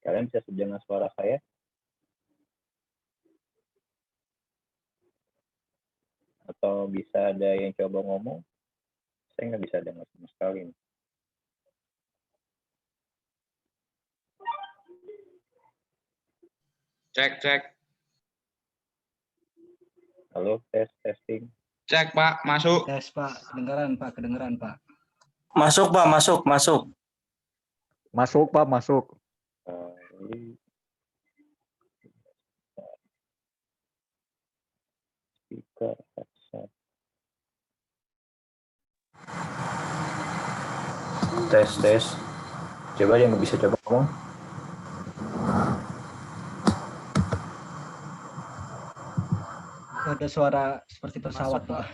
Kalian bisa mendengar suara saya? Atau bisa ada yang coba ngomong? Saya nggak bisa dengar sama sekali. Cek. Halo, testing. Cek, Pak, masuk. Tes, Pak. Kedengeran, Pak. Kedengeran, Pak. Masuk, Pak, masuk. Masuk, Pak, masuk. Speaker, headset. Tes. Coba yang nggak bisa coba ngomong. Ada suara seperti pesawat, Pak.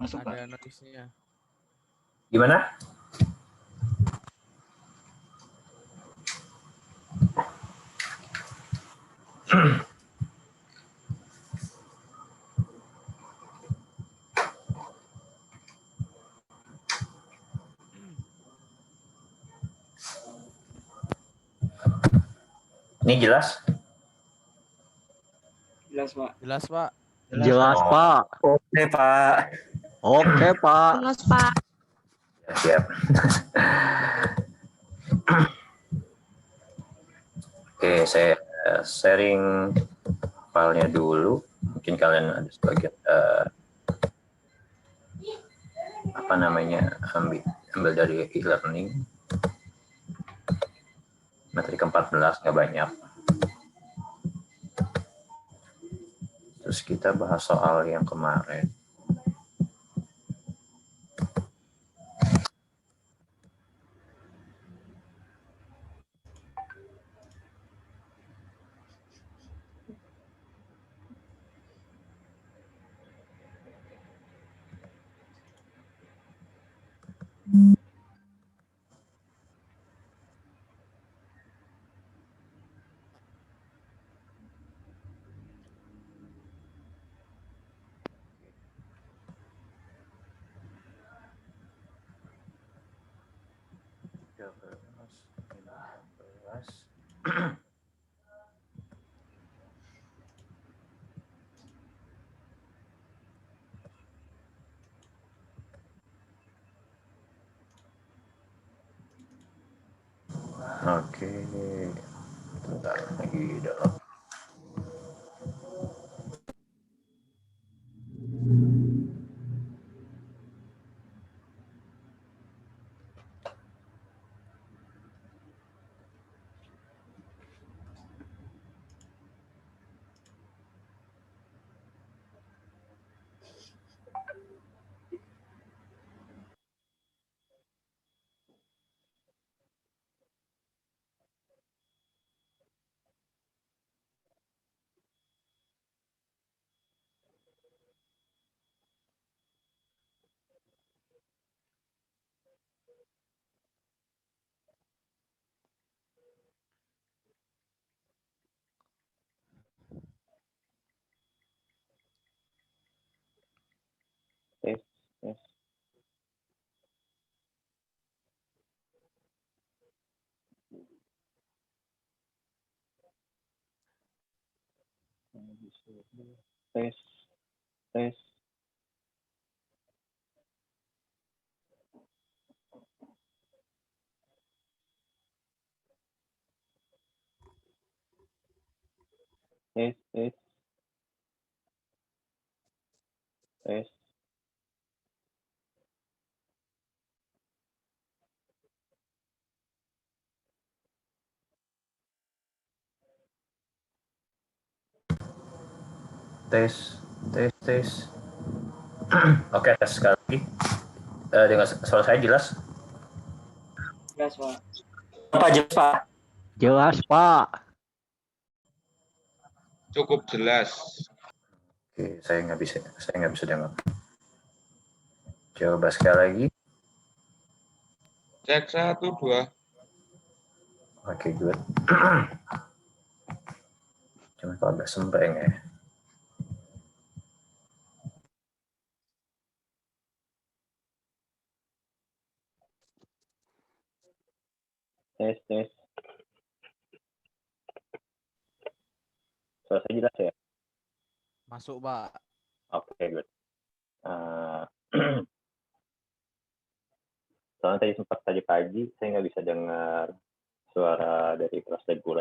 Masuk, Pak. Ada notisnya. Gimana? Ini jelas? Jelas, Pak. Jelas, Pak. Jelas, Pak. Oke, Pak. Oke, Pak. Jelas, Pak. Siap. Oke, saya sharing filenya dulu. Mungkin kalian ada sebagian ambil dari e-learning. Materi ke-14 nggak banyak. Terus kita bahas soal yang kemarin. Oke, bentar lagi dalam. Tes. Tes. Tes. Oke, tes sekali lagi. Dengan suara saya jelas? Jelas, Pak. Pak, jelas, Pak. Jelas, Pak. Cukup jelas. Oke, saya nggak bisa dengar. Coba sekali lagi. Cek 1, 2. Oke, good. Cuma kalau agak sembreng ya. Tes. Suara saya jelas ya? Masuk, Pak. Oke, good. Soalnya tadi sempat tadi pagi saya nggak bisa dengar suara dari kelas reguler.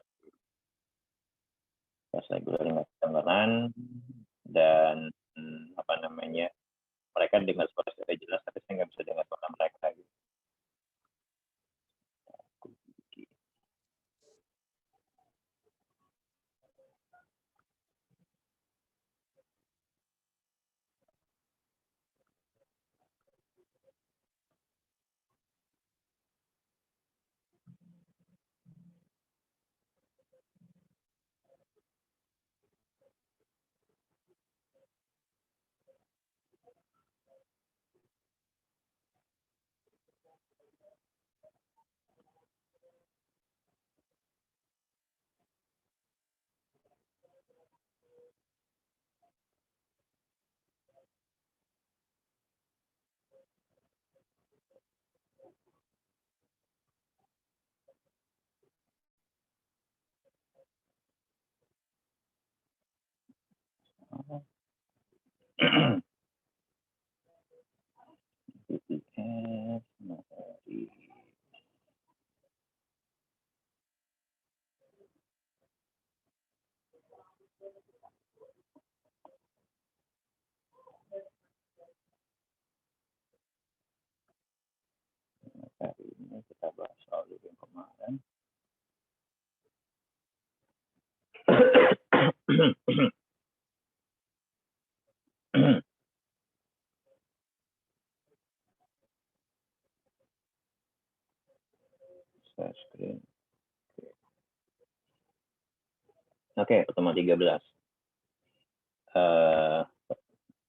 Kelas reguler nggak kedengeran dan apa namanya, mereka dengar suara saya jelas tapi saya nggak bisa dengar suara mereka gitu. BTS, materi. Hari ini kita bahas soal yang kemarin. Share screen. Oke, pertemuan 13.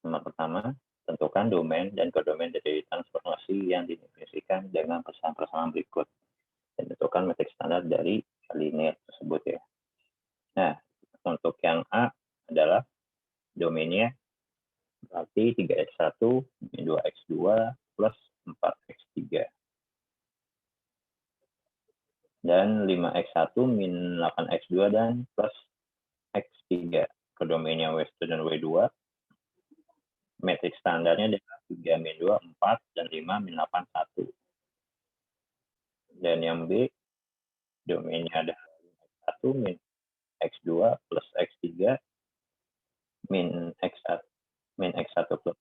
Nomor pertama, tentukan domain dan kodomain dari transformasi yang didefinisikan dengan persamaan berikut. Dan tentukan metrik standar dari linear tersebut ya. Nah, untuk yang A adalah domainnya berarti 3x1 min 2x2 plus 4x3. Dan 5x1 min 8x2 dan plus x3. Kodomainnya W1 dan W2. Metrik standarnya adalah 3 min 2, 4, dan 5 min 8, 1. Dan yang B, domainnya ada 1 min x2 plus x3 min x1 plus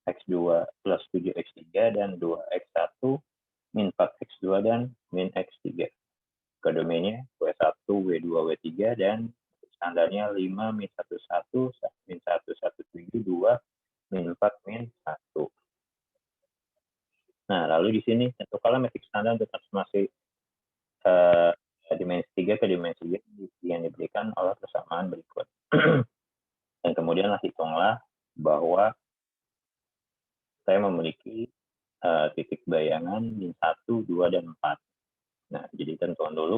x2 plus 7x3 dan 2x1 min 4x2 dan min x3. Kodomainnya W1, W2, W3 dan standarnya 5 min 11 min 117 2 min 4 min 1. Nah, lalu di sini tentukanlah metrik standar untuk transformasi dimensi 3 ke dimensi 3 yang diberikan oleh persamaan berikut. Dan kemudian hitunglah bahwa saya memiliki titik bayangan min 1, 2, dan 4. Nah, jadi tentukan dulu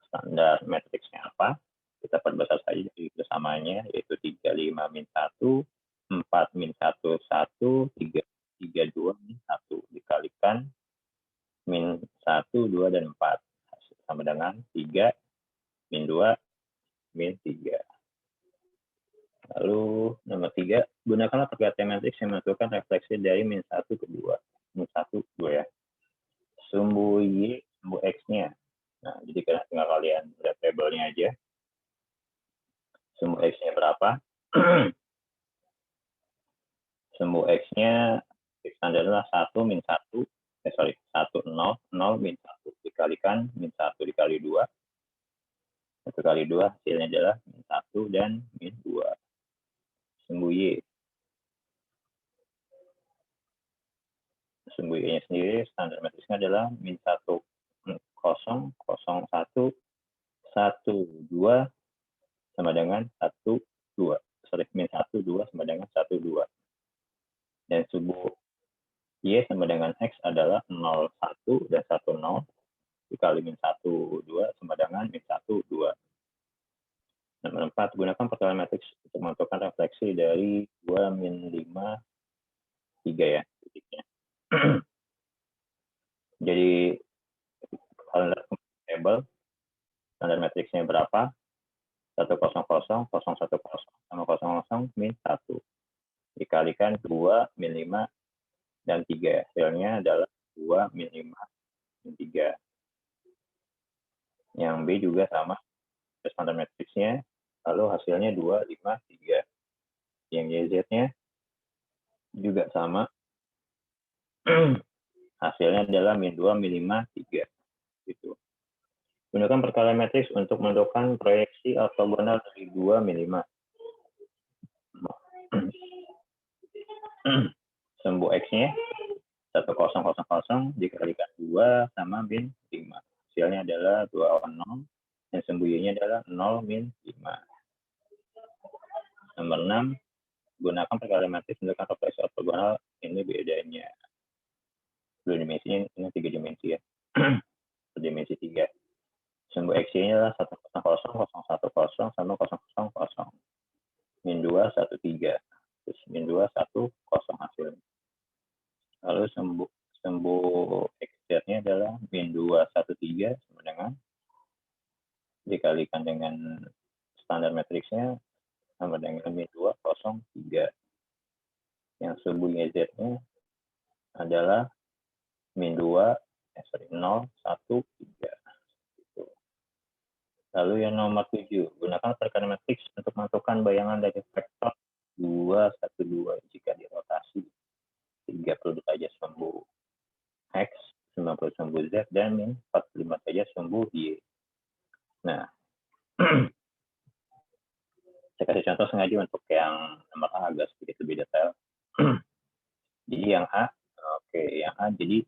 standar matriksnya apa. Kita perbesar saja dari persamaannya, yaitu 3, 5, min 1, 4, min 1, 1, 3, 2, min 1. Dikalikan min 1, 2, dan 4. Sama dengan 3, min 2, min 3. Lalu nomor 3, gunakanlah perkalian matriks yang menentukan refleksi dari min 1 ke 2. Min 1, 2 ya. Sumbu Y, sumbu X-nya. Nah, jadi tinggal kalian lihat tabelnya aja. Sumbu X-nya berapa? Sumbu X-nya standar adalah 1 min 1. 1, 0, 0, min 1. Dikalikan min 1 dikali 2. 1 kali 2 hasilnya adalah min 1 dan min 2. Sumbu Y. Sumbu Y-nya sendiri standar matriksnya adalah min 1, 0, 0, 1, 1, 2 sama dengan 1, 2. Min 1, 2 sama dengan 1, 2. Dan sumbu Y sama dengan X adalah 0, 1 dan 1, 0. Dikali min 1, 2 sama dengan min 1, 2. Nomor 4, gunakan perkalian matriks untuk menentukan refleksi dari 2, min 5, 3 ya. Titiknya. Jadi, kalian lihat table, standar matriksnya berapa, 100, 010, sama 00, min 1. Dikalikan 2, min 5, dan 3. Hasilnya adalah 2, min 5, min 3. Yang B juga sama, standar matriksnya, lalu hasilnya 2, 5, 3. Yang YZ-nya juga sama, hasilnya adalah min 2, min 5, 3. Gitu. Gunakan perkalian matriks untuk menentukan proyeksi ortogonal dari 2, min 5. Sumbu X-nya 1000 dikalikan 2 sama min 5. Hasilnya adalah 210, dan sumbu Y-nya adalah 0, min 5. Nomor 6, gunakan perkalian matriks untuk proyeksi ortogonal. Ini bedanya. Dua dimensinya, ini 3 dimensi ya. Dimensi 3. Sumbu X-nya adalah 100, 010, sama 000. Min 2, 13. Terus min 2, 10 hasilnya. Lalu sumbu X-nya adalah min 2, 13 sama dengan dikalikan dengan standar matriksnya sama dengan min 2, 03. Yang sumbu Y-nya adalah min 2, 0, 1, 3. Lalu yang nomor 7, gunakan perkalian matriks untuk menentukan bayangan dari vektor 2, 1, 2 jika dirotasi 30 derajat sumbu X, 90 sumbu Z, dan min 45 derajat sumbu Y. Nah, saya kasih contoh sengaja untuk yang nomor A agak sedikit lebih detail. Jadi yang A, jadi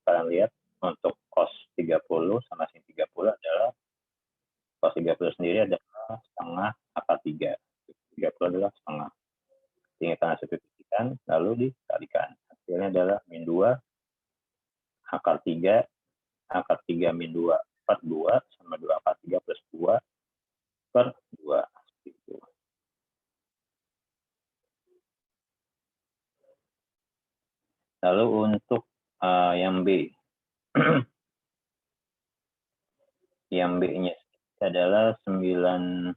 kalian lihat untuk cos 30 sama sin 30 adalah cos 30 sendiri adalah setengah akar 3. 30 adalah setengah. Tinggalkan hasil pipitikan, lalu dikalikan. Hasilnya adalah min 2 akar 3, akar 3 min 2 per 2, sama 2 akar 3 plus 2 per 2. Gitu. Lalu untuk yang B. Yang B-nya adalah 9,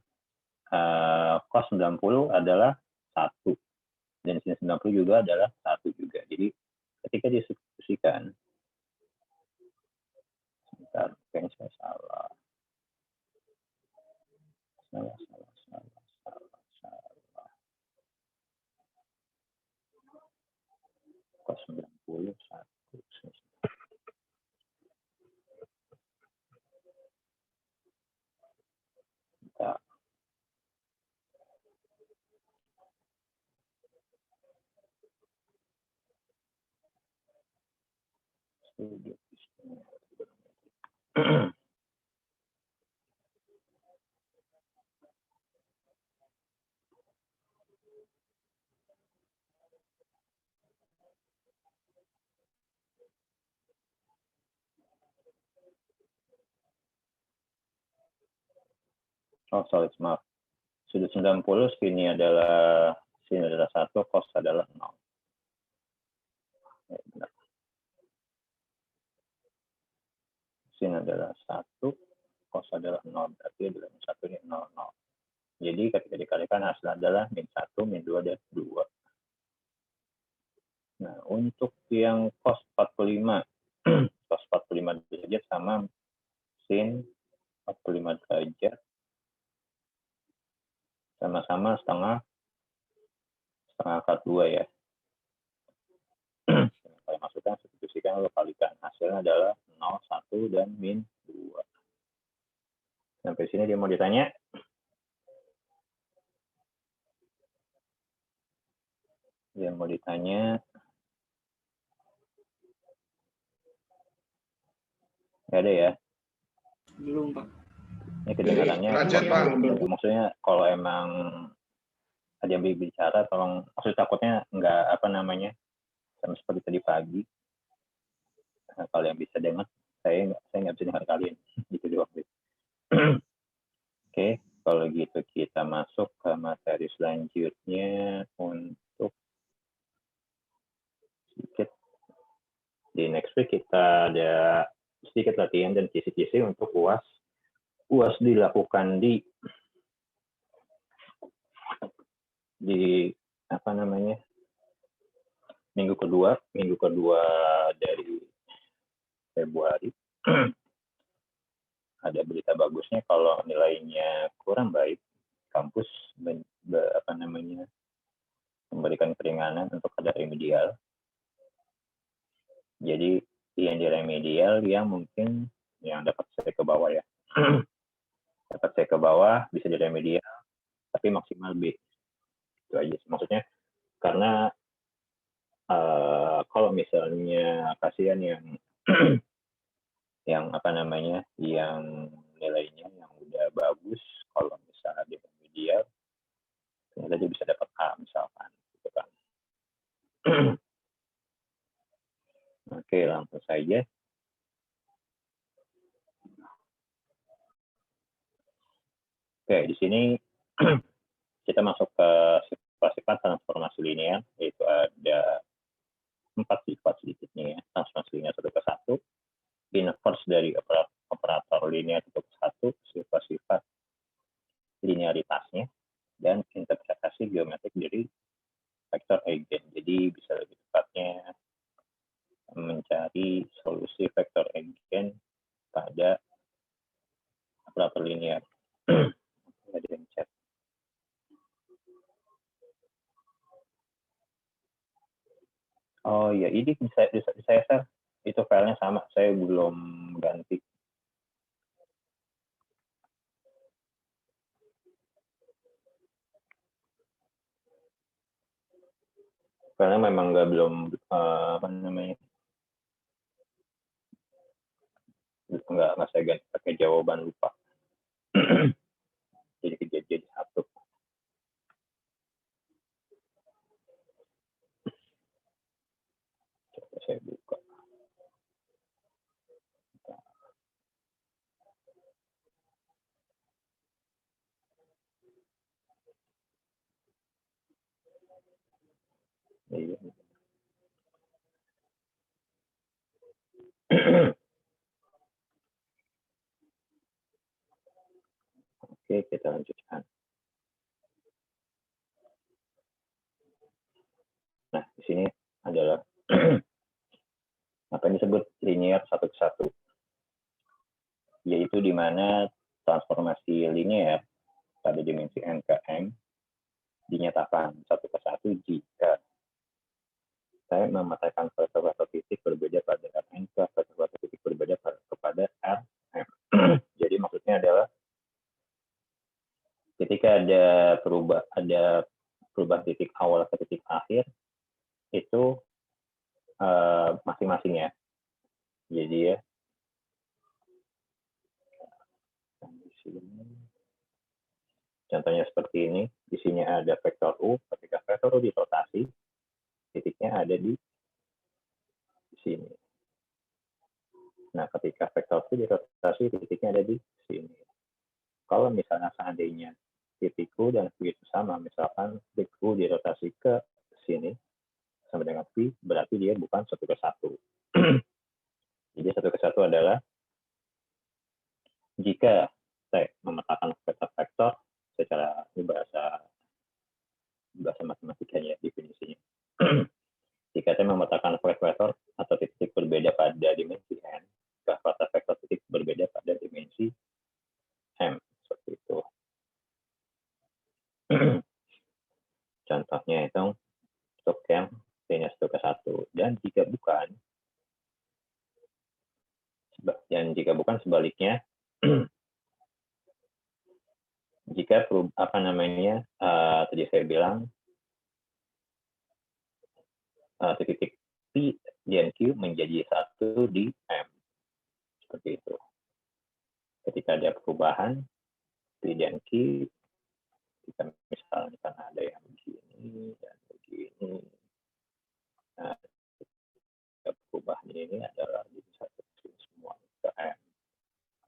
cos 90 adalah 1. Dan sin 90 juga adalah 1 juga. Jadi ketika disubstitusikan, sebentar, kayaknya saya salah. Cos 90, 1. Bentar. Oh, sorry, maaf. Sudut 90 sini adalah 1, cos adalah 0. Ya, benar. Sin adalah 1, cos adalah 0. Berarti adalah 1 ini 0, 0. Jadi ketika dikalikan hasil adalah min 1, min 2, dan 2. Nah, untuk yang cos 45, cos 45 derajat sama sin 45 derajat, sama-sama setengah akar 2 ya. Kalau masukkan, substitusikan, lalu kalikan. Hasilnya adalah 0, 1, dan min 2. Sampai sini dia mau ditanya? Dia mau ditanya? Nggak ada ya? Belum, Pak. Ini kedengarannya. Lanjut, Pak. Maksudnya kalau emang ada yang bicara, tolong, maksud takutnya nggak sama seperti tadi pagi. Nah, kalau yang bisa dengar, saya nggak bisa dengar kalian. Gitu di waktu itu. Oke, kalau gitu kita masuk ke materi selanjutnya untuk sedikit. Di next week kita ada sedikit latihan dan kisi-kisi untuk UAS UAS dilakukan di apa namanya, minggu kedua dari Februari. Ada berita bagusnya, kalau nilainya kurang baik, kampus memberikan keringanan untuk ada remedial. Jadi yang di remedial yang mungkin yang dapat saya ke bawah ya. Dapat saya ke bawah bisa di remedial, tapi maksimal B. Itu aja sih. Maksudnya karena kalau misalnya kasihan yang yang nilainya yang udah bagus, kalau misalnya di remedial ternyata dia bisa dapat A misalkan, gitu kan. Oke, langsung saja. Oke, di sini kita masuk ke sifat-sifat transformasi linear, yaitu ada 4 sifat sedikitnya ya. Transformasi linear 1 ke 1, inverse dari operator linear 1 ke 1, sifat-sifat linearitasnya, dan interpretasi geometrik dari vektor eigen. Jadi bisa lebih tepatnya mencari solusi vektor eigen pada operator linear. Ada yang chat. Oh ya, ini bisa saya share. Itu filenya sama, saya belum ganti. Karena memang belum nggak saya ganti pakai jawaban lupa. Jadi kejadian satu. Coba saya buka. Iya. Oke, kita lanjutkan. Nah, di sini adalah apa yang disebut linear 1 ke 1. Yaitu di mana transformasi linear pada dimensi n ke m dinyatakan 1 ke 1 jika saya mematahkan vektor titik berbeda pada Rn ke vektor titik berbeda kepada Rm. Jadi maksudnya adalah ketika ada perubahan titik awal ke titik akhir, itu masing-masing ya. Jadi ya, contohnya seperti ini, di sini ada vektor U, ketika vektor U dirotasi, titiknya ada di sini. Nah, ketika vektor U dirotasi, titiknya ada di sini. Kalau misalnya seandainya titik U dan V itu sama, misalkan titik U dirotasi ke sini, sama dengan V, berarti dia bukan 1 ke 1. Jadi 1 ke 1 adalah jika saya memetakan vektor-vektor secara bahasa matematikanya, definisinya. Jika saya memetakan vektor atau titik berbeda pada dimensi n, vektor titik berbeda pada dimensi m, seperti itu. Contohnya itu untuk yang linear 1 ke 1. Dan jika bukan sebaliknya, jika tadi saya bilang titik P dan Q menjadi 1 di M, seperti itu. Ketika ada perubahan P dan Q, kita misalnya ada yang begini dan begini, nah, perubahan ini adalah di 1 semua ke M.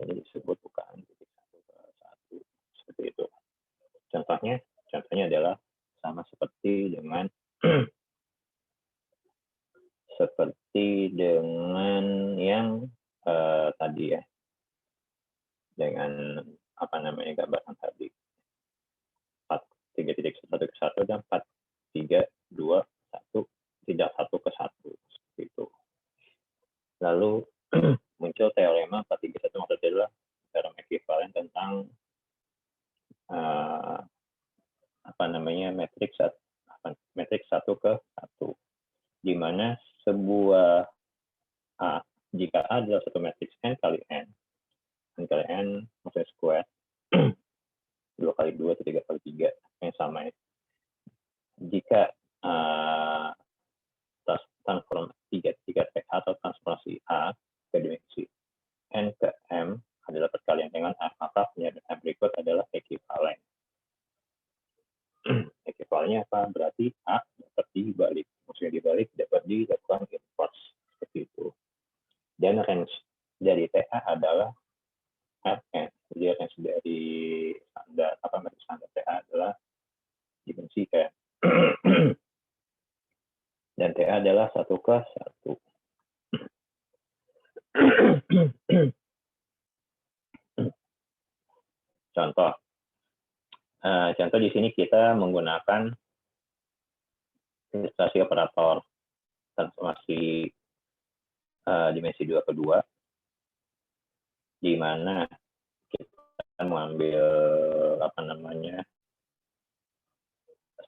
Ini disebut bukan titik 1 ke 1, seperti itu. Contohnya adalah sama seperti dengan yang tadi ya, dengan gambaran tadi 3.1 ke 1 dan 4, 3, 2, 1, tidak 1 ke 1 seperti itu. Lalu muncul teorema 431, maksudnya adalah teorema ekuivalen tentang matriks 1 ke 1, di mana sebuah A, jika A adalah satu matriks n kali n kali n maksudnya square 2 kali 2 atau 3 kali 3 yang sama ya. Jika transformasi 3 TH atau transformasi A ke dimensi n ke m adalah perkalian dengan A, maka pernyataan berikut adalah ekuivalen. Ekuivalennya apa? Berarti A dapat dibalik. Maksudnya dibalik dapat dilakukan inverse seperti itu. Dan range dari TA adalah Rn. Jadi range dari matriks standar TA adalah dimensi n. Dan TA adalah 1 ke 1. Contoh di sini kita menggunakan ilustrasi operator transformasi dimensi 2 ke 2, di mana kita mengambil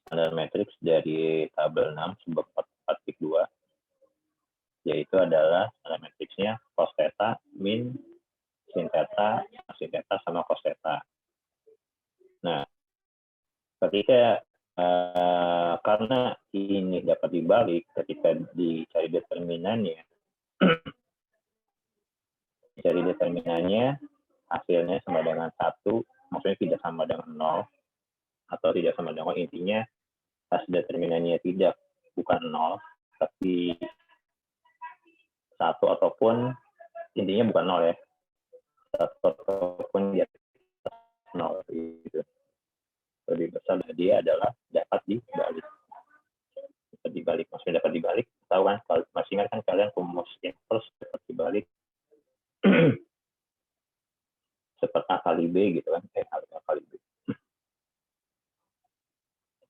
standar matriks dari tabel 6 sebab 4.2, yaitu adalah standar matriksnya cos theta min sin theta sama cos theta. Nah, ketika karena ini dapat dibalik ketika dicari determinannya, hasilnya sama dengan 1, maksudnya tidak sama dengan 0 atau tidak sama dengan, intinya hasil determinannya bukan 0 tapi 1 ataupun intinya bukan 0 ya, 1 ataupun di atas 0 gitu. Lebih besar dari dia adalah dapat dibalik. Maksudnya dapat dibalik, tahu kan? Masih ingat kan kalian rumus inverse dapat dibalik seperti A kali B gitu kan? A kali B.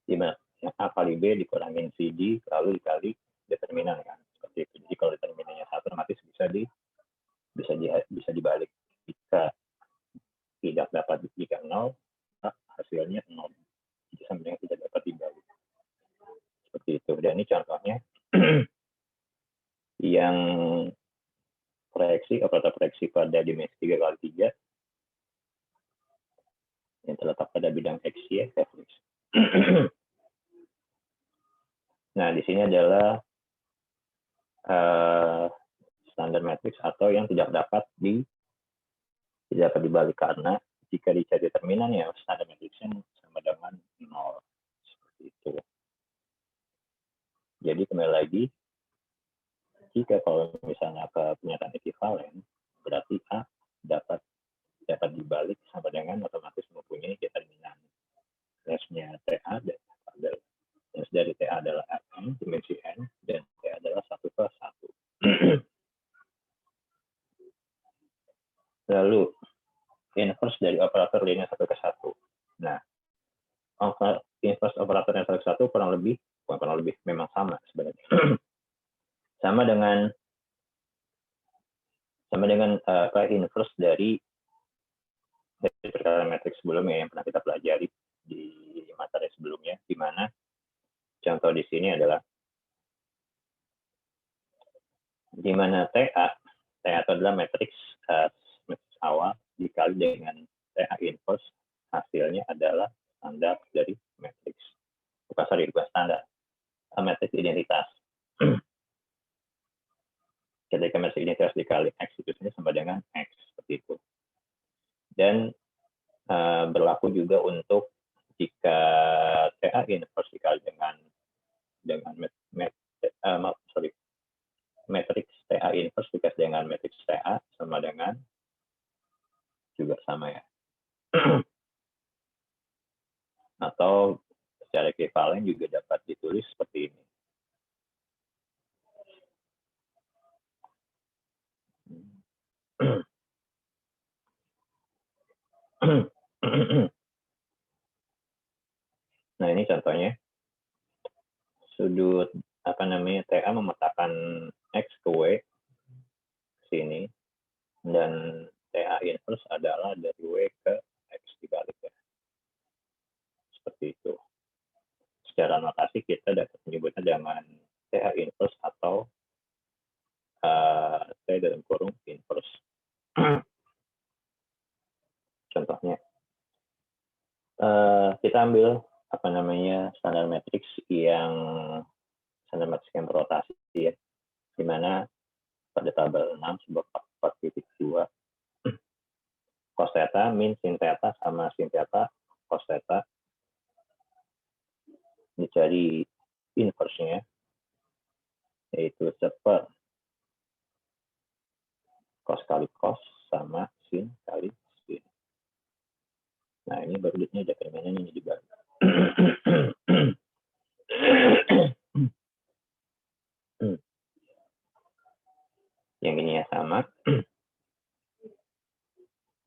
Dimana A kali B dikurangin CD lalu dikali determinan kan? Seperti itu. Jadi kalau determinannya 1 otomatis bisa dibalik. Jika tidak dapat jika 0, hasilnya 0. Jadi sama dengan tidak dapat dibalik. Seperti itu. Dan ini contohnya yang operator proyeksi pada dimensi 3 kali 3 yang terletak pada bidang XY referensi. Nah, di sini adalah standar matriks atau yang tidak dapat dibalik karena jika dicari determinannya standar matriksnya sama dengan 0. Seperti itu. Jadi kembali lagi, jika kalau misalnya ke pernyataan ekuivalen, berarti A dapat dibalik sama dengan otomatis mempunyai determinan. Range-nya TA adalah range dari TA adalah Rn dimensi n dan TA adalah 1 ke 1. Lalu inverse dari operator linear 1 ke 1. Nah, inverse operator yang 1 ke 1 kurang lebih memang sama sebenarnya. sama dengan inverse dari perkara matriks sebelumnya yang pernah kita pelajari di materi sebelumnya, di mana contoh di sini adalah di mana TA itu adalah matriks awal dikali dengan TA inverse, hasilnya adalah standar dari matriks. Bukan standar, matriks identitas. Ketika matriks identitas dikali X itu sama dengan X, seperti itu. Dan berlaku juga untuk jika TA inverse dikali dengan matriks TA inverse dikali dengan matriks TA sama dengan juga sama ya. Atau secara ekuivalen juga dapat ditulis seperti ini. Nah, ini contohnya. Sudut TA memetakan X ke W sini, dan TA inverse adalah dari W ke X dibalik ya. Seperti itu. Secara notasi kita dapat menyebutnya dengan TA inverse atau T dalam kurung inverse. Contohnya, kita ambil standar matriks yang rotasi ya, di mana pada tabel 6 sebuah 4.2 cos theta min sin theta sama sin theta cos theta, dicari inverse-nya yaitu seper cos kali cos sama sin kali sin. Nah, ini baru determinannya ini dibalik. Yang ini ya sama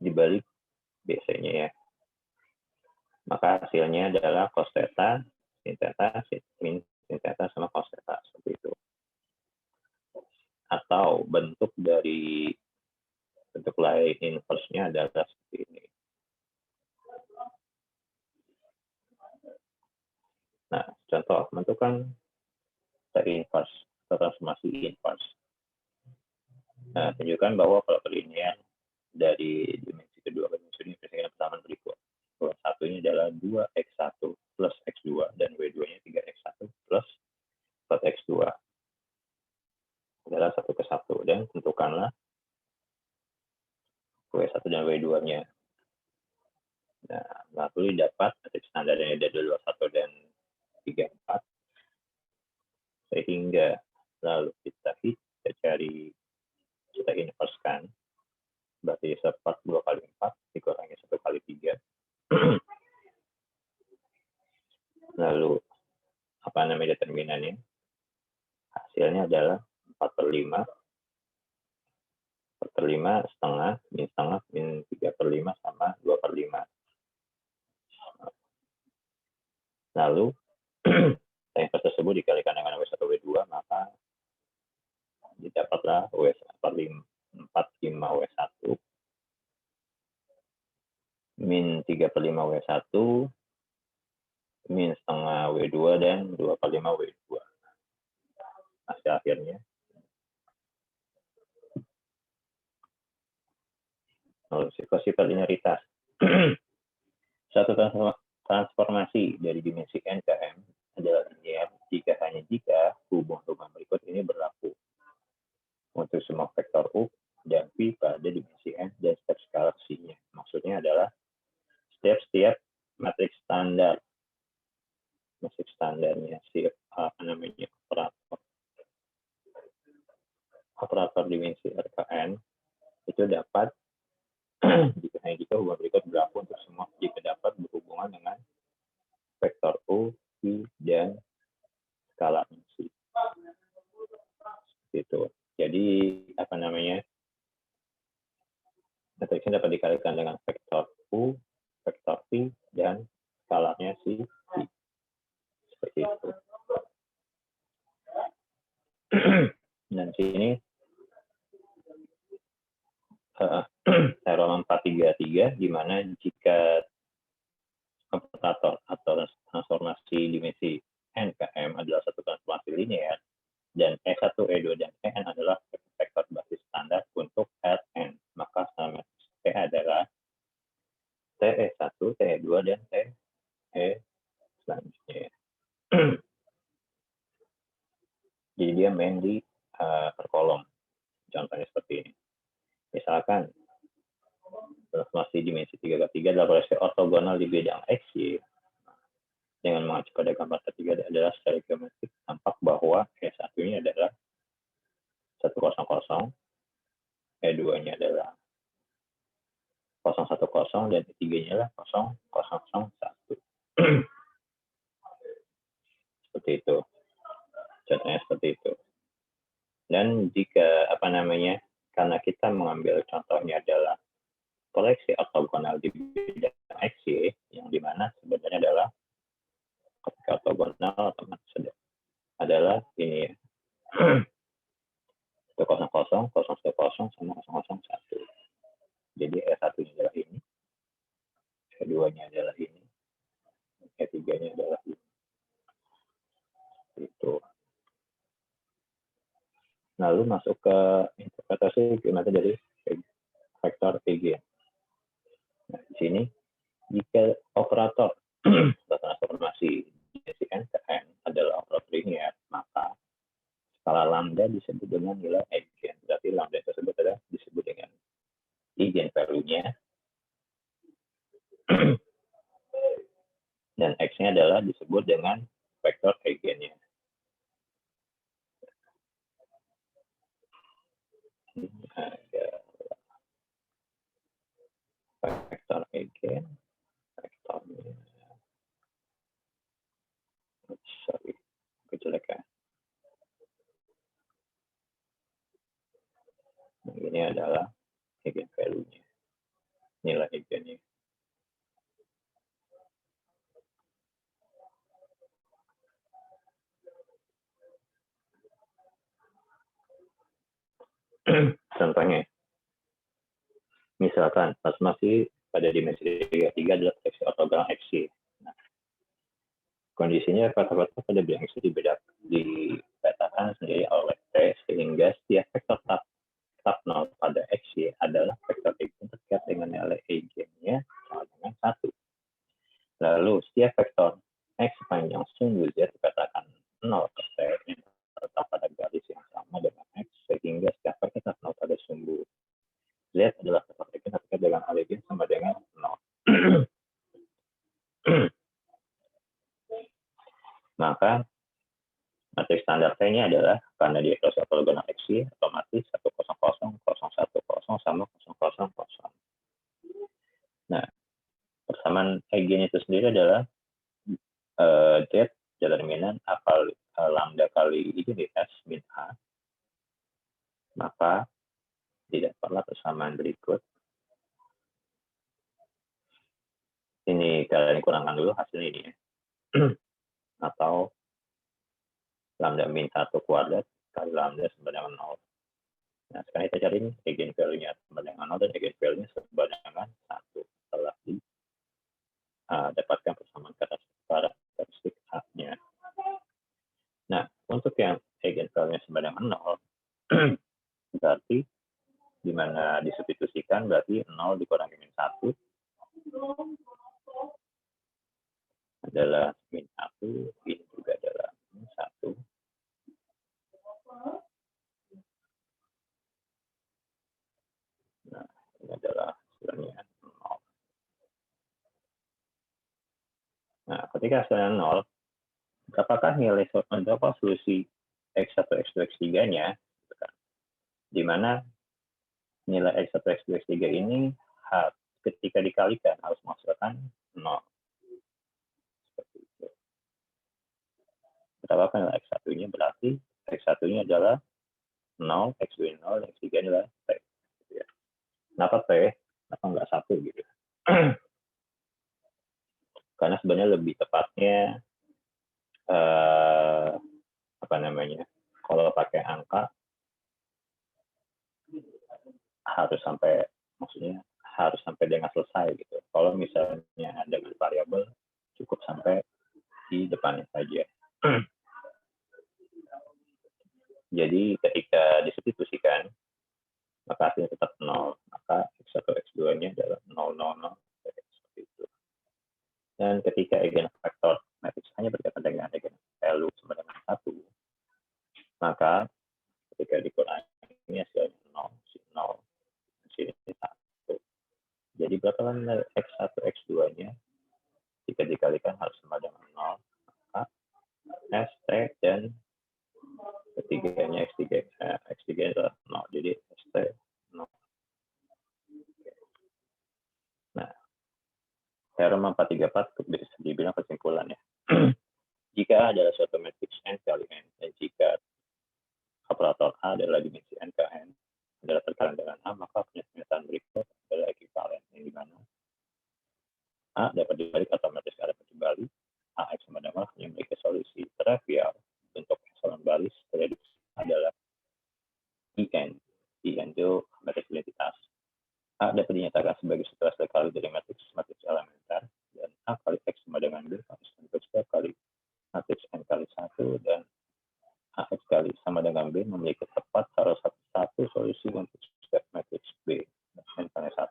dibalik BC-nya ya. Maka hasilnya adalah cos theta, sin theta, min sin theta sama cos theta, seperti itu. Atau bentuk lain inverse-nya adalah seperti ini. Nah, contoh menentukan inverse, transformasi inverse. Nah, tunjukkan bahwa kalau perlinear dari dimensi kedua ke dimensi ini dengan persamaan berikut. Bahwa satunya adalah 2x1 plus x2 dan w2-nya 3x1 plus 4x2 adalah 1 ke 1, dan tentukanlah w1 dan w2-nya. Nah, lalu dapat matriks standarnya ada 21 dan 34, sehingga lalu kita cari, kita inverse-kan, berarti seperti 2 kali 4 dikurangi 1 kali 3. Lalu determinannya? Hasilnya adalah 4/5 setengah min 3/5 sama 2/5. Lalu inverse tersebut dikalikan dengan W1 W2, maka didapatlah W45 W1 min 3/5 W1 min setengah W2 dan 2/5 W2. Hasil akhirnya sifat linearitas. Satu transformasi dari dimensi n ke m adalah linear jika hubungan berikut ini berlaku untuk semua vektor u dan v pada dimensi n dan setiap skala psi-nya. Maksudnya adalah setiap matriks standarnya si operator dimensi r ke n itu dapat jika hubungan berikut berlaku untuk semua jika dapat berhubungan dengan vektor u, v, dan skala psi. Gitu. Jadi matriksnya dapat dikalikan dengan vektor u, vektor v, dan skalanya si v. Seperti itu. Dan sini teorem 433, di mana jika operator atau transformasi dimensi n ke m adalah satu transformasi linear, dan E1, E2, dan En adalah vektor basis standar untuk Rn, maka skala matriks T adalah TE1, TE2, dan TE selanjutnya. Jadi dia main di per kolom. Contohnya seperti ini. Misalkan transformasi dimensi 3x3 adalah proyeksi ortogonal di bidang X, Y. Dengan mengacu pada gambar ketiga adalah secara geometrik tampak bahwa E1-nya adalah 100, E2-nya adalah 010, dan E3-nya adalah 0001. Seperti itu. Contohnya seperti itu. Dan jika karena kita mengambil contohnya adalah koleksi ortogonal di bidang XY, yang dimana sebenarnya adalah ketika ortogonal otomatis adalah ini ya. 100, 010, sama 001. Jadi E1-nya adalah ini, E2-nya adalah ini, E3-nya adalah ini. Itu. Lalu masuk ke interpretasi geometri dari vektor EG. Nah, di sini jika operator transformasi dimensi n ke n adalah operator linear, maka skala lambda disebut dengan nilai eigen. Berarti lambda tersebut adalah disebut dengan eigen value-nya, dan x-nya adalah disebut dengan vektor eigennya. Ada vektor eigen, vektornya, sorry, kejelekan. Nah, ini adalah eigen value-nya, nilai eigennya. Contohnya, misalkan transformasi pada dimensi 3 adalah seksi ortogonal XY. Nah, kondisinya kata-kata pada bidang XY dipetakan sendiri oleh T, sehingga setiap vektor tetap 0 pada XY adalah vektor eigen terkait dengan nilai eigennya sama dengan 1. Lalu setiap vektor X sepanjang sumbu Z dikatakan 0 ke T yang terletak pada garis yang sama dengan X, sehingga setiap vektor tetap 0 pada sumbu Z adalah vektor eigen terkait dengan eigen sama dengan 0. Maka matriks standar T-nya adalah karena dia cross ortogonal XY, otomatis 100, 010 sama 000. Nah, persamaan eigen itu sendiri adalah Z determinan lambda kali identitas min A. Maka didapatlah persamaan berikut. Ini kalian kurangkan dulu hasil ini ya. Atau lambda min 1 kuadrat kali lambda sama dengan 0. Nah, sekarang kita cari eigen value-nya sama dengan 0 dan eigen value-nya sama dengan 1 setelah dapatkan persamaan karakteristik A-nya. Nah, untuk yang eigen value-nya sama dengan 0, berarti di mana disubstitusikan berarti 0 dikurangi min 1 adalah min 1, ini juga adalah min 1. Nah, ini adalah hasilnya 0. Nah, ketika hasilnya 0, apakah nilai berapa solusi X1, X2, X3-nya, di mana nilai X1, X2, X3 ini ketika dikalikan harus menghasilkan 0. Seperti itu. Berapa nilai X1-nya? Berarti X1-nya adalah 0, X2 0, X3 adalah T. Kenapa T? Kenapa nggak 1 gitu? Karena sebenarnya lebih tepatnya kalau pakai angka harus sampai dengan selesai gitu. Kalau misalnya dengan variabel cukup sampai di depannya saja. Jadi ketika disubstitusikan maka hasilnya tetap 0, maka X1 X2-nya adalah 0 0 0 seperti itu. Dan ketika eigenvektor matriks hanya berkaitan dengan eigen value sama dengan 1, maka ketika dikurangi hasilnya 0, 0, sini 1. Jadi berapa nilai X1 X2-nya jika dikalikan harus sama dengan 0, maka ST dan ketiganya X3 adalah 0, jadi ST 0. Nah, teorema 434 bisa dibilang kesimpulannya. Jika adalah suatu matriks n kali n, dan jika operator A adalah dimensi n ke n adalah terkalian dengan A, maka pernyataan berikut adalah ekivalen. A dapat dibalik atau matris A dapat dibalik, AX sama dengan yang memiliki solusi trivial untuk epsilon baris reduksi adalah IN. IN itu matris identitas. A dapat dinyatakan sebagai subtrase kali dari matriks elementer, dan A kali X sama dengan B kali matriks N kali 1, dan AX kali sama dengan B memiliki tepat harus satu solusi untuk setiap matriks B, N kali 1.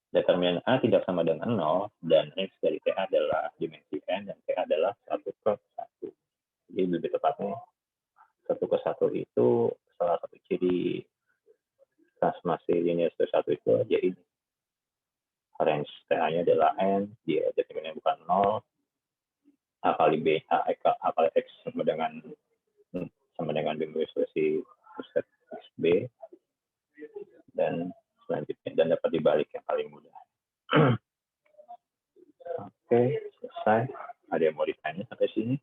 Determinan A tidak sama dengan 0, dan X dari T adalah dimensi N, dan T adalah 1/1. Jadi lebih tepatnya 1/1 itu salah satu ciri transformasi linear 1 itu aja ini. Range TA-nya adalah N, dia determinan bukan 0, A kali B, A kali X sama dengan B solusi X B, dan selanjutnya dan dapat dibalik yang paling mudah. Oke, selesai. Ada yang mau ditanya sampai sini?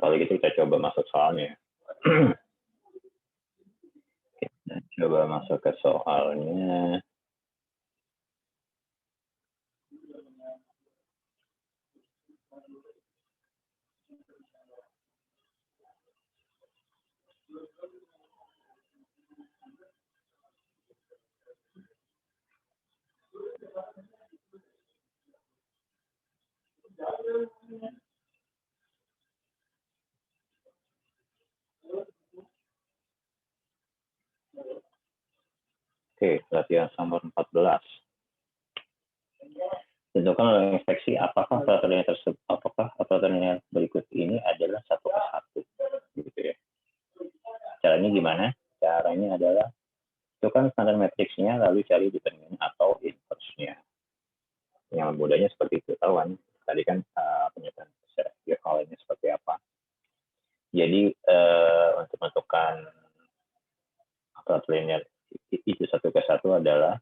Kalau gitu kita coba masuk soalnya. Kita coba masuk ke soalnya. Oke, latihan nomor 14. Tentukan oleh inspeksi apakah operator linear berikut ini adalah 1/1, gitu ya. Caranya gimana? Caranya adalah tentukan standar matriksnya lalu cari determinan atau inverse-nya. Yang mudahnya seperti itu, tahuan. Tadi kan penyataan ini seperti apa. Jadi untuk menentukan operator linear itu 1/1 adalah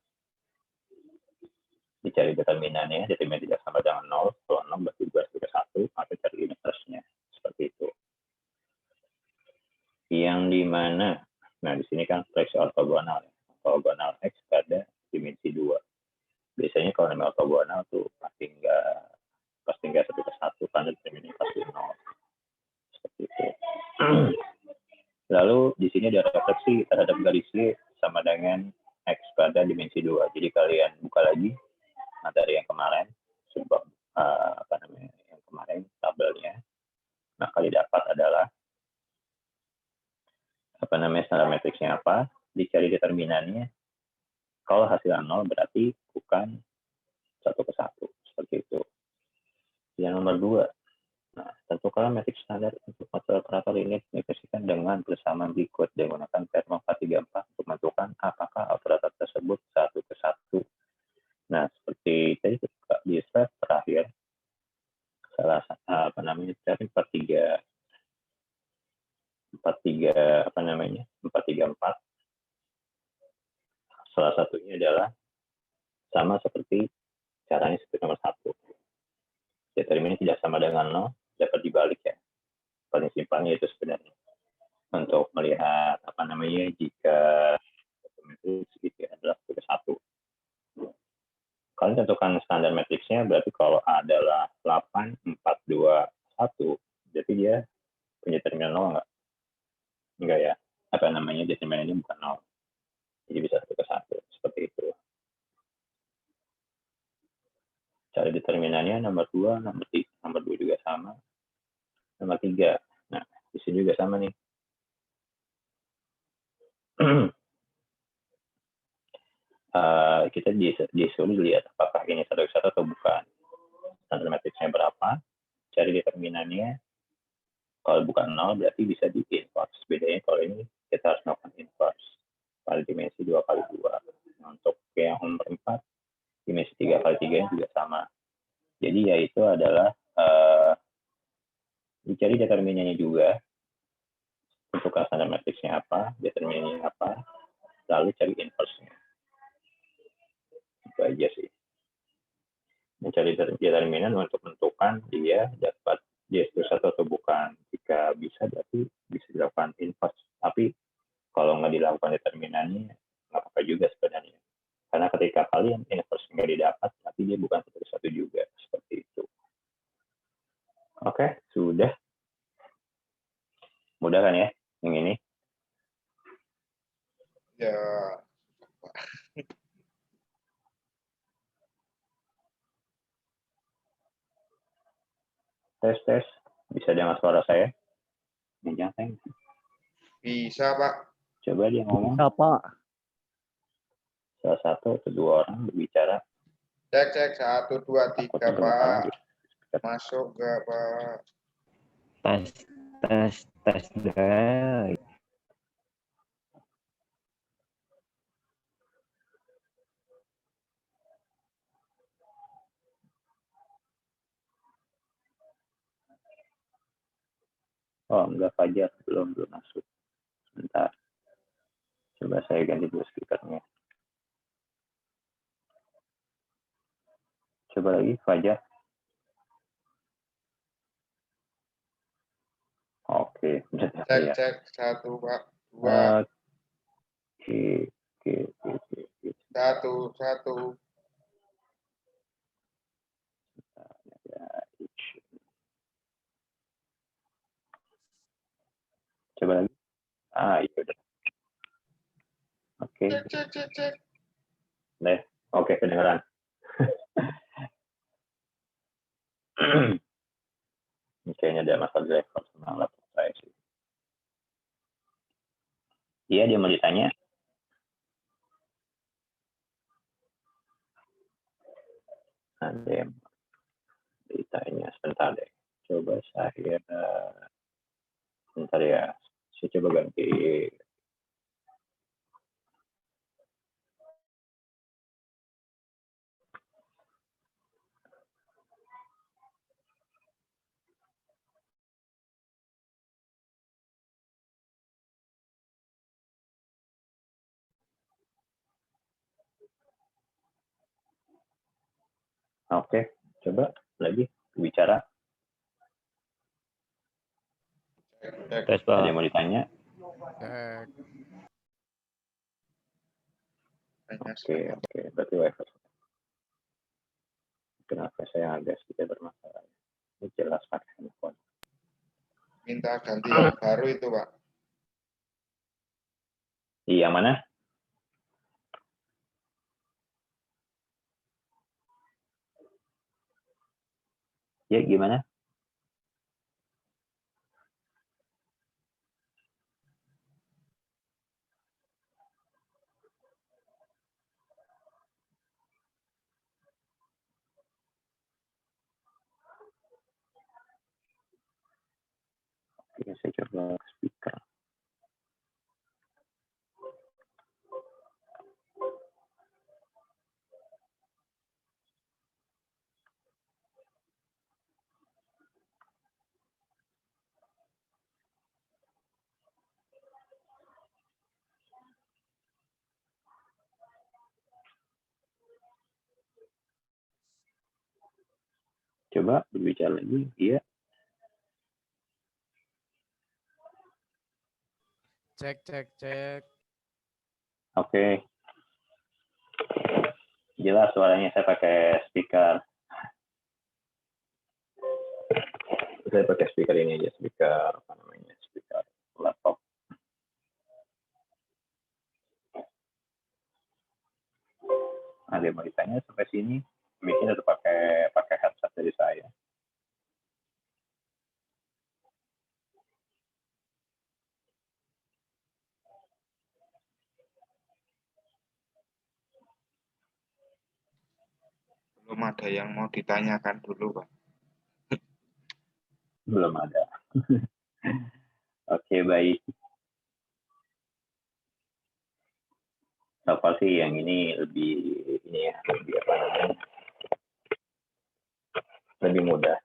dicari determinannya, determinan tidak sama dengan 0, kalau 0 berarti 2/1, atau cari inverse-nya, seperti itu. Yang dimana, nah di sini kan fleksi ortogonal, ortogonal X pada dimensi 2. Biasanya kalau namanya ortogonal tuh pasti nggak 1/1, karena determinannya pasti 0. Seperti itu. Lalu di sini ada refleksi terhadap garis Y sama dengan X pada dimensi 2. Jadi kalian buka lagi materi yang kemarin, sebab yang kemarin tabelnya. Nah, kalian dapat adalah standar matriksnya apa, dicari determinannya. Kalau hasilnya 0 berarti bukan 1/1, seperti itu. Yang nomor 2, nah, tentukan matriks standar untuk operator ini dideskripsikan dengan persamaan berikut dengan menggunakan term 434 untuk menentukan apakah operator tersebut 1/1. Nah, seperti tadi di slide terakhir, salah cari 434. Salah satunya adalah sama seperti caranya seperti nomor 1. Determinan tidak sama dengan 0, dapat dibalik ya. Paling simpelnya itu sebenarnya. Untuk melihat jika matriks gitu adalah 1/1. Kalian tentukan standar matriksnya, berarti kalau A adalah 8, 4, 2, 1, berarti dia punya determinan 0 nggak? Enggak ya. Determinannya bukan 0. Jadi bisa 1/1, seperti itu. Cara determinannya nomor 2, nomor 2 juga sama. Nomor 3. Nah, di sini juga sama nih. Kita disuruh lihat apakah ini 1/1 atau bukan. Standar matriksnya berapa, cari determinannya. Kalau bukan 0 berarti bisa di inverse. Bedanya kalau ini kita harus melakukan inverse. Kali dimensi 2 kali 2. Nah, untuk yang nomor 4, dimensi 3 kali 3 juga sama. Jadi yaitu adalah dicari determinannya juga. Untuk standar matriksnya apa, determinannya apa, lalu cari inverse-nya. Itu aja sih. Mencari determinan untuk menentukan dia dapat dia 1 atau bukan. Jika bisa berarti Oke, sudah. Mudah kan ya yang ini? Ya. Tes. Bisa dengar suara saya? Jangan. Bisa, Pak. Coba dia ngomong. Bisa, Pak. Salah satu atau dua orang berbicara. Cek 1 2 3, Takutnya kedengaran Pak. lagi. Masuk nggak, Pak? Tes deh. Oh, enggak, Fajar. Belum masuk. Sebentar. Coba saya ganti dulu speakernya. Coba lagi, Fajar. Oke. Cek 1 Pak. 2 Oke. 1. Coba lagi. Iya udah. Oke. Cek. Nah, oke, kedengeran. Kayaknya ada masalah driver sama laptop saya sih. Iya, dia mau ditanya. Ada yang ditanya. Sebentar deh. Coba saya... Sebentar ya. Saya coba ganti. Oke, coba lagi bicara. Cek. Tes, Ada Pak. yang mau ditanya? Cek. Oke. Berarti wifi. Kenapa saya agak sedikit bermasalah? Ini jelas pakai handphone. Minta ganti yang baru itu, Pak. Iya, mana? Ya, gimana? Oke, saya coba speaker. Coba berbicara lagi. Iya. Cek. Oke. Jelas suaranya, saya pakai speaker. Saya pakai speaker ini aja, speaker apa namanya? Speaker laptop. Ada yang mau ditanya sampai sini? Mungkin ada pakai headset dari saya. Belum ada yang mau ditanyakan dulu, Pak. Belum ada. Oke, baik. Apa sih yang ini lebih lebih apa namanya? Lebih mudah.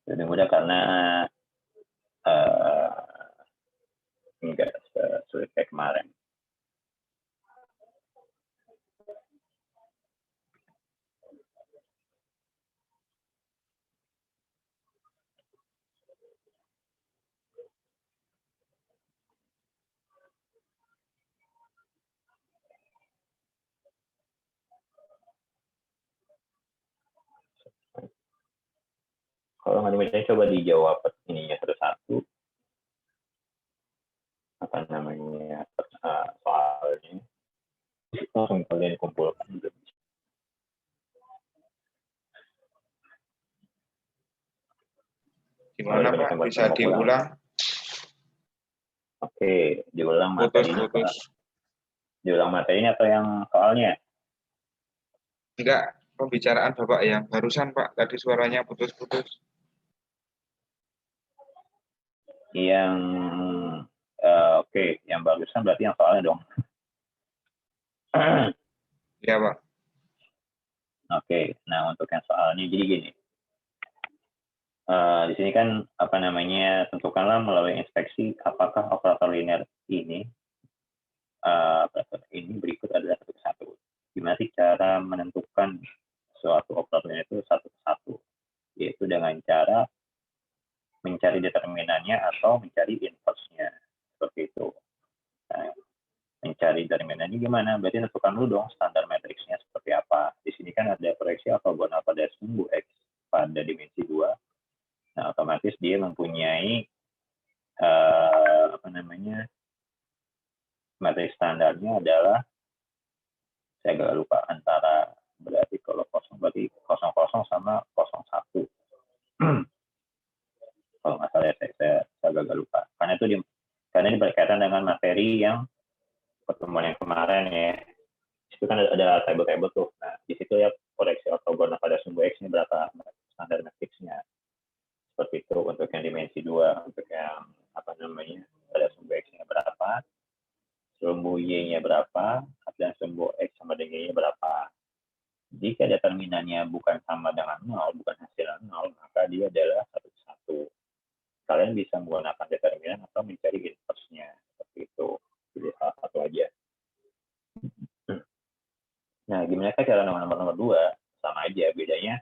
Lebih mudah karena enggak sulit kayak kemarin. Kalau nggak dimulai, coba dijawab ininya satu-satu. Apa namanya soalnya? Langsung kalian kumpulkan juga. Gimana Kalau Pak? ada Bisa yang mau pulang. diulang? Oke, diulang materinya. Putus-putus. Diulang materinya atau yang soalnya? Enggak, pembicaraan Bapak yang barusan Pak. Tadi suaranya putus-putus. Yang oke, yang barusan berarti yang soalnya dong. Ya Pak. Oke, nah untuk yang soalnya jadi gini. Di sini kan apa namanya, tentukanlah melalui inspeksi apakah operator linear ini berikut adalah satu persatu. Gimana sih cara menentukan suatu operator linear itu satu persatu? Yaitu dengan cara mencari determinannya atau mencari inverse-nya, seperti itu. Nah, mencari determinannya gimana? Berarti tentukan dulu dong standar matriksnya seperti apa. Di sini kan ada proyeksi ortogonal pada sumbu X pada dimensi 2. Nah, otomatis dia mempunyai apa namanya, matriks standarnya adalah, saya agak lupa, antara berarti kalau kosong berarti 00 sama 01. Kalau nggak salah saya agak lupa. Karena ini berkaitan dengan materi yang pertemuan yang kemarin ya. Itu kan ada table-table tuh. Nah, di situ ya proyeksi ortogonal pada sumbu X ini berapa standar matriksnya. Seperti itu untuk yang dimensi 2, untuk yang apa namanya, pada sumbu X-nya berapa, sumbu Y-nya berapa, dan sumbu X sama dengan Y-nya berapa. Jika determinannya bukan sama dengan 0, bukan hasilnya 0, maka dia adalah satu-satu. Kalian bisa menggunakan determinan atau mencari inverse-nya. Seperti itu. Jadi salah satu aja. Nah, gimana cara nomor 2? Sama aja, bedanya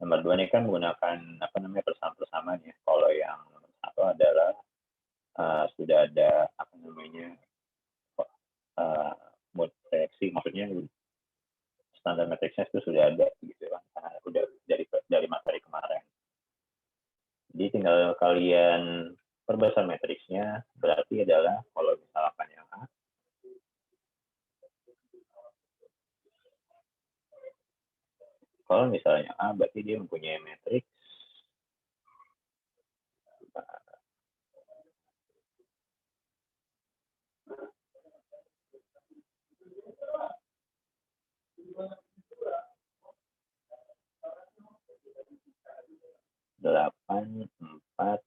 nomor 2 ini kan menggunakan apa namanya, persamaan ya. Kalau yang nomor 1 adalah sudah ada apa namanya, mode proyeksi, maksudnya standar matriksnya itu sudah ada gitu kan, karena udah dari materi kemarin. Jadi tinggal kalian perbesar matriksnya, berarti adalah kalau misalkan yang A, kalau misalnya A berarti dia mempunyai matriks 8, 4,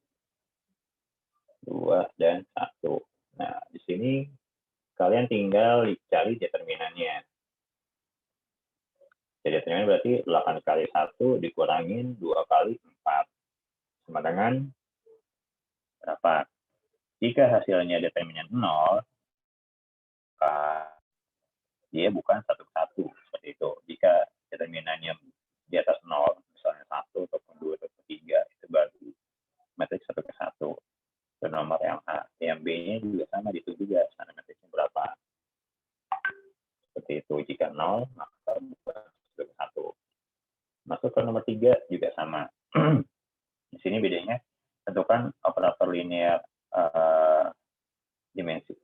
2, dan 1. Nah, di sini kalian tinggal cari determinannya. Jadi determinan berarti 8 kali 1 dikurangin 2 kali 4. Sama dengan berapa? Jika hasilnya determinan 0, maka dia bukan satu persatu. Seperti itu. Jika determinannya di atas 0, misalnya 1, ataupun 2, ataupun 3, itu berarti matriks 1/1. Itu nomor yang A. Yang B-nya juga sama, itu juga standar matriksnya berapa. Seperti itu. Jika 0, maka bukan 1/1. Masuk ke nomor 3 juga sama. Di sini bedanya, tentukan operator linear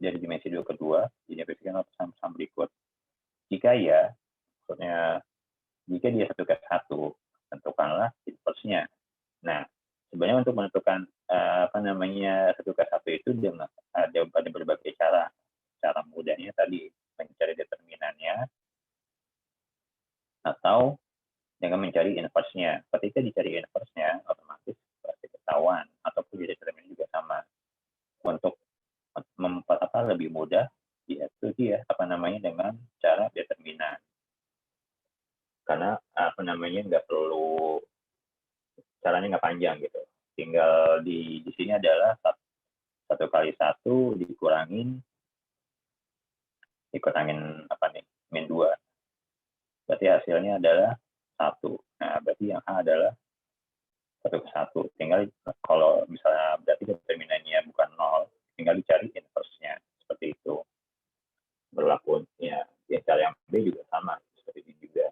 dari dimensi 2 ke 2, didefinisikan sama berikut. Jika ya, maksudnya jika dia 1/1, tentukanlah inverse-nya. Nah, sebenarnya untuk menentukan apa namanya 1/1 itu dengan ada berbagai cara. Cara mudahnya tadi mencari determinannya atau dengan mencari inverse-nya. Ketika dicari inverse-nya, otomatis pasti ketahuan, ataupun di determinan juga sama. Untuk lebih mudah, yaitu dia apa namanya dengan cara determinan. Karena apa namanya nggak perlu, caranya nggak panjang gitu. Tinggal di sini adalah 1 kali 1 dikurangin apa nih, min 2. Berarti hasilnya adalah 1. Nah, berarti yang A adalah 1/1. Tinggal kalau misalnya berarti determinannya bukan 0, tinggal dicari inverse-nya. Seperti itu. Berlaku ya cara yang B juga sama seperti ini juga.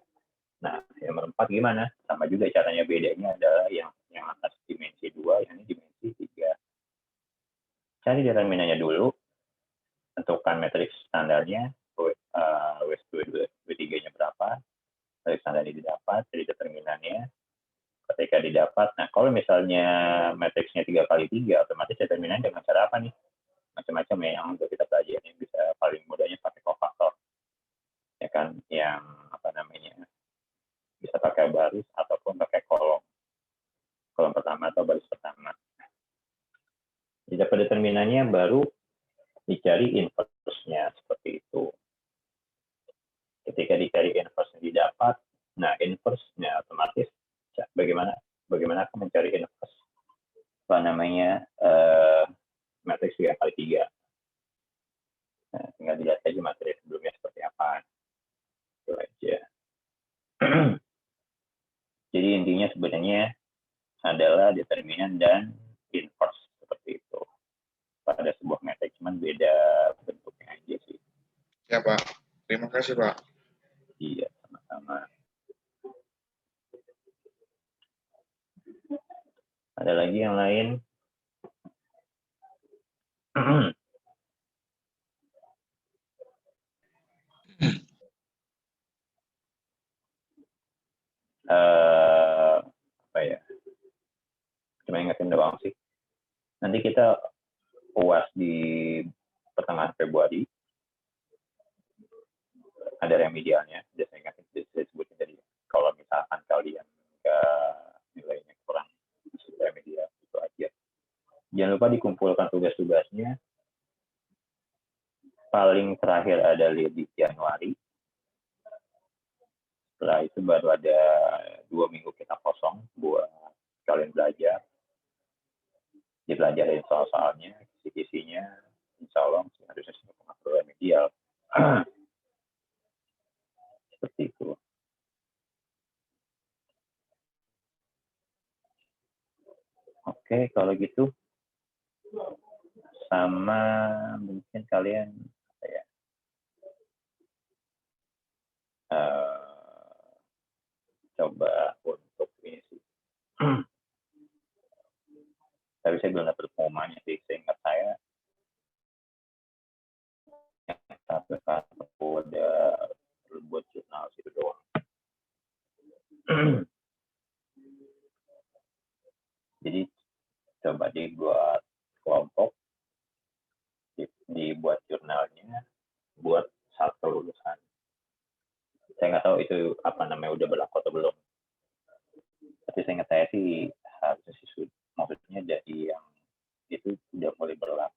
Nah, yang nomor 4 gimana? Sama sama juga caranya, bedanya adalah yang atas dimensi 2, yang ini dimensi 3. Cari determinannya dulu, tentukan matriks standarnya, W2, W3-nya berapa, matriks standarnya didapat, jadi determinannya. Ketika didapat, nah kalau misalnya matriksnya 3 kali 3, otomatis determinannya dengan cara apa nih? Macam-macam ya yang untuk kita pelajari. Bisa paling mudahnya pakai kofaktor, ya kan, yang apa namanya, bisa pakai baris ataupun pakai kolom pertama atau baris pertama. Didapat determinannya, baru dicari inverse-nya seperti itu. Ketika dicari inverse-nya didapat, nah inverse-nya otomatis bagaimana aku mencari inverse apa namanya matriks 3 kali 3. Nah, tinggal dilihat aja materi sebelumnya seperti apa. Itu aja. Jadi intinya sebenarnya adalah determinan dan inverse seperti itu. Pada sebuah matrik, cuman beda bentuknya aja sih. Ya Pak, terima kasih Pak. Iya, sama-sama. Ada lagi yang lain? Apa ya? Cuma ingetin doang sih. Nanti kita UAS di pertengahan Februari. Ada remedialnya. Saya ingatin, saya sebutin tadi. Kalau misalkan kalian nilainya kurang, remedial itu aja. Jangan lupa dikumpulkan tugas-tugasnya. Paling terakhir ada di Januari. Setelah itu baru ada 2 minggu kita kosong buat kalian belajar. Dipelajarin soal-soalnya, kisi-kisinya, insya Allah harusnya semua pengatur remedial. Seperti itu. Oke, kalau gitu sama mungkin kalian apa ya, coba untuk ini sih. Tapi saya belum dapat pengumumannya sih. Seingat saya satu udah buat jurnal itu doang. Jadi coba dibuat kelompok, dibuat jurnalnya buat satu lulusan. Saya nggak tahu itu apa namanya udah berlaku atau belum. Tapi saya ingat saya sih harusnya sih maksudnya jadi yang itu udah mulai berlaku.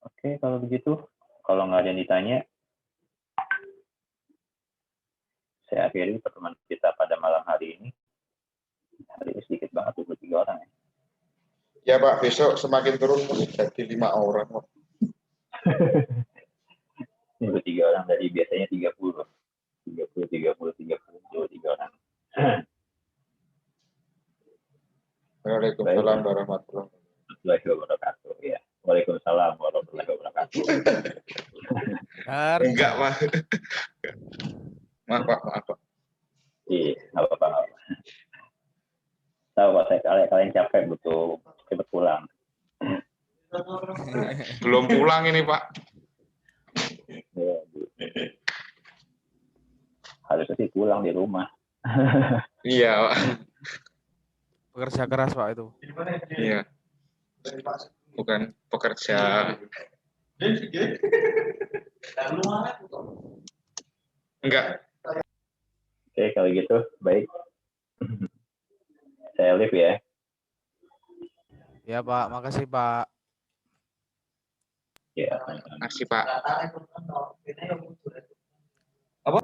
Oke, kalau begitu, kalau nggak ada yang ditanya, saya akhiri pertemuan kita pada malam hari ini. Hari ini sedikit banget, 23 orang ya. Ya Pak, besok semakin turun jadi 5 orang. 23 orang dari biasanya 30. 23 orang. Waalaikumsalam warahmatullahi wabarakatuh. Ya. Waalaikumsalam warahmatullahi wabarakatuh. Enggak Pak. Maaf Pak. Iya, nggak apa-apa. Tahu Pak, kalian capek butuh cepat pulang. Belum pulang ini Pak. Ya, harusnya sih pulang di rumah. Iya Pak. Pekerja keras Pak itu. Iya. Bukan pekerja. Enggak. Oke, kalau gitu baik. Saya live ya. Ya Pak, makasih Pak. Ya. Makasih Pak. Apa?